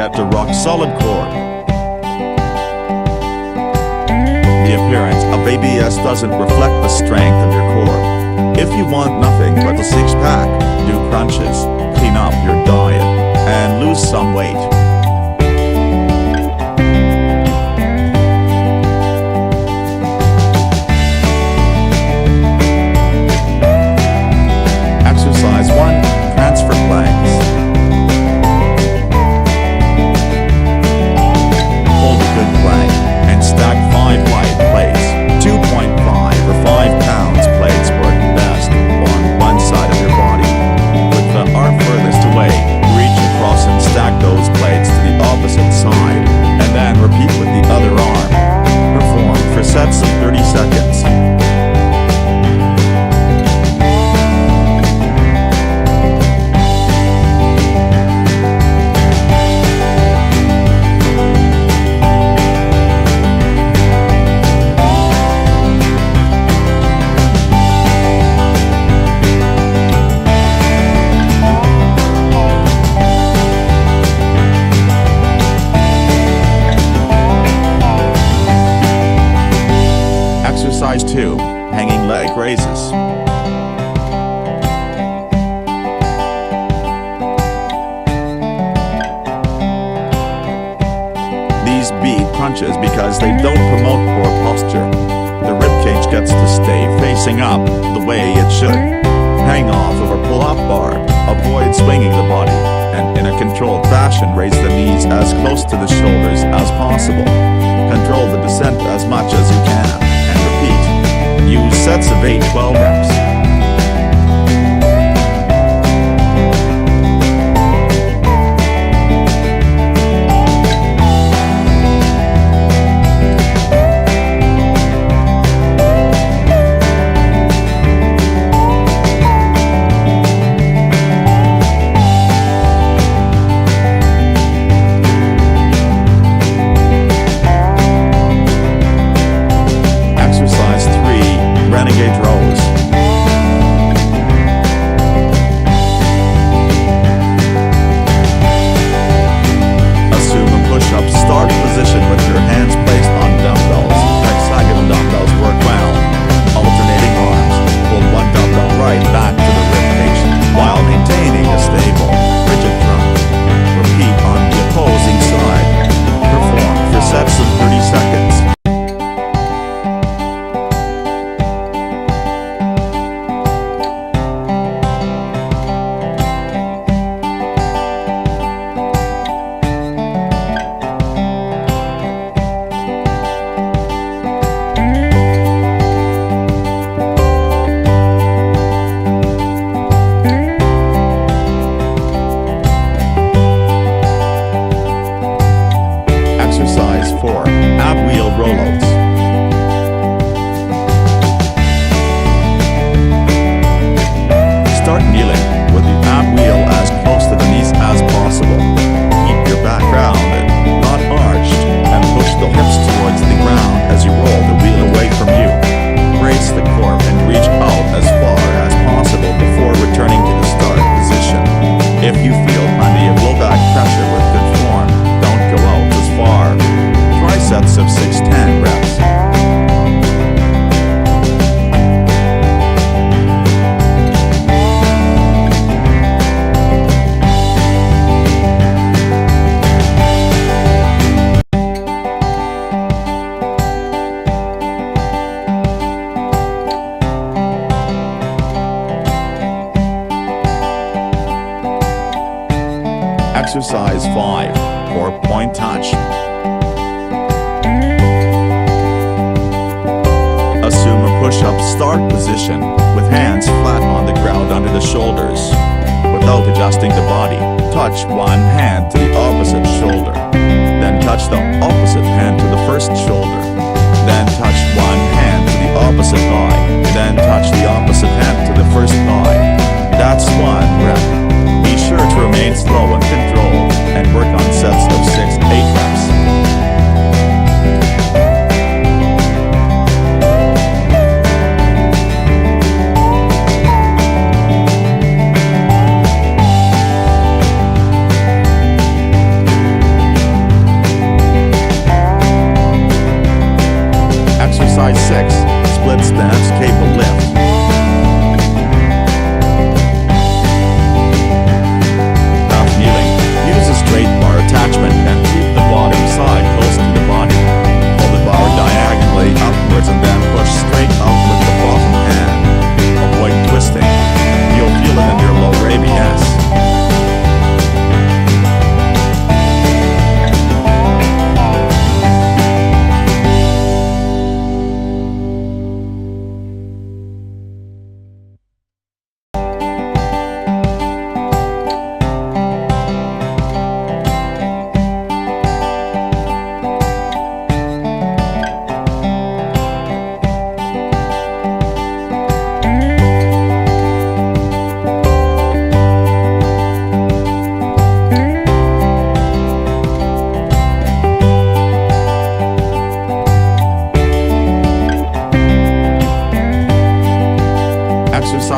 get a rock-solid core. The appearance of ABS doesn't reflect the strength of your core. If you want nothing but a six-pack, do crunches, clean up your diet, and lose some weight. Exercise 1. Transfer planks. Hold a good plank and stack 5 light plates, 2.5 or 5 pounds plates work best on one side of your body. With the arm furthest away, reach across and stack those plates to the opposite side, and then repeat with the other arm. Perform for sets of 30 seconds. Exercise 2. Hanging leg raises. These beat crunches because they don't promote poor posture. The ribcage gets to stay facing up the way it should. Hang off of a pull-up bar. Avoid swinging the body, and in a controlled fashion raise the knees as close to the shoulders as possible. Control the descent as much as you can. Use sets of 8-12 reps. Renegade rows. Assume a push-up start position with your hands placed on dumbbells. Hexagonal dumbbells work well. Alternating arms. Pull one dumbbell right back to the ribcage while maintaining a stable, rigid drum. Repeat on the opposing side. Perform for sets of 30 seconds. Exercise 4. Ab wheel rollouts. Start kneeling with the ab wheel as close to the knees as possible. Keep your back rounded, not arched, and push the hips towards the ground as you roll the wheel away from you. Brace the core and reach out as far as possible before returning to the start position. If you feel plenty of low back pressure with good form, don't go out as far. Try sets of 6-10 reps. Exercise 5. 4-point touch. Assume a push-up start position with hands flat on the ground under the shoulders. Without adjusting the body, touch one hand to the opposite shoulder. Then touch the opposite hand to the first shoulder. Then touch one hand to the opposite thigh. Then touch the opposite hand to the first thigh. That's 1 rep. Be sure to remain slow and controlled, and work on sets of 6-8 reps.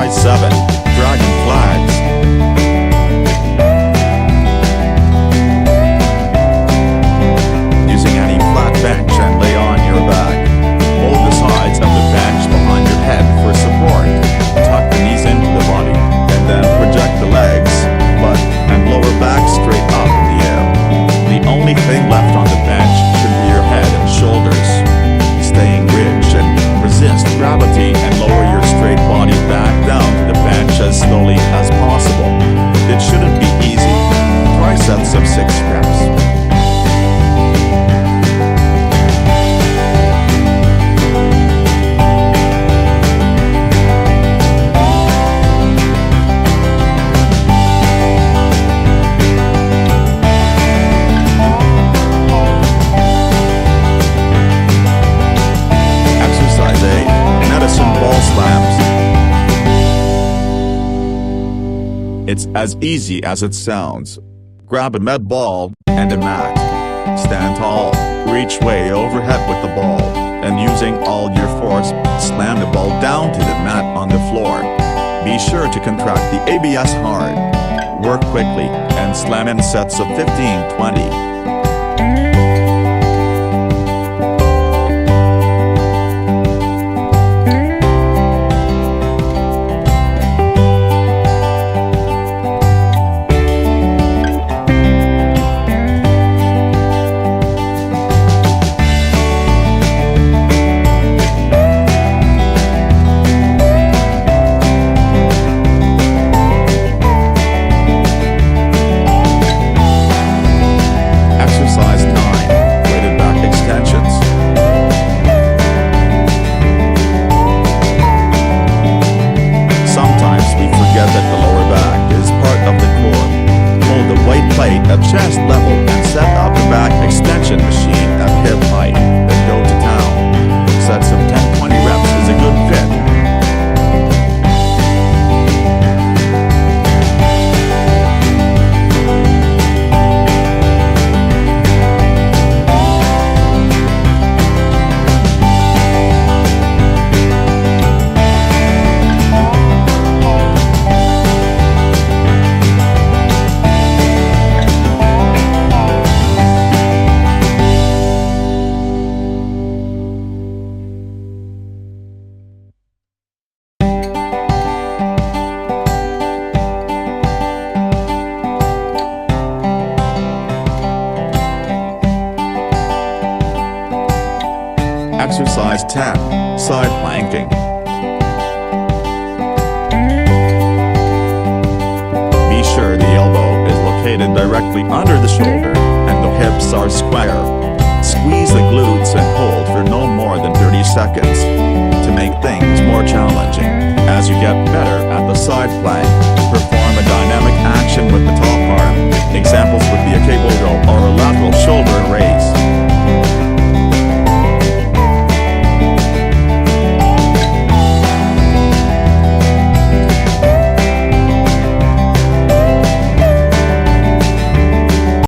Exercise 7. Dragon flags. Using any flat bench and lay on your back. Hold the sides of the bench behind your head for support. Tuck the knees into the body, and then project the legs, butt, and lower back straight up in the air. The only thing left on the bench should be your head and shoulders. Staying rigid, resist gravity and lower your straight body back down to the bench as slowly as possible. It shouldn't be easy. Try sets of 6 reps. It's as easy as it sounds. Grab a med ball and a mat. Stand tall, reach way overhead with the ball, and using all your force, slam the ball down to the mat on the floor. Be sure to contract the abs hard. Work quickly, and slam in sets of 15-20. At chest level and set up the back extension machine at hip height, then go to town. Sets of 10-20 reps is a good fit. Exercise 10. Side planking. Be sure the elbow is located directly under the shoulder, and the hips are square. Squeeze the glutes and hold for no more than 30 seconds. To make things more challenging, as you get better at the side plank, perform a dynamic action with the top arm. Example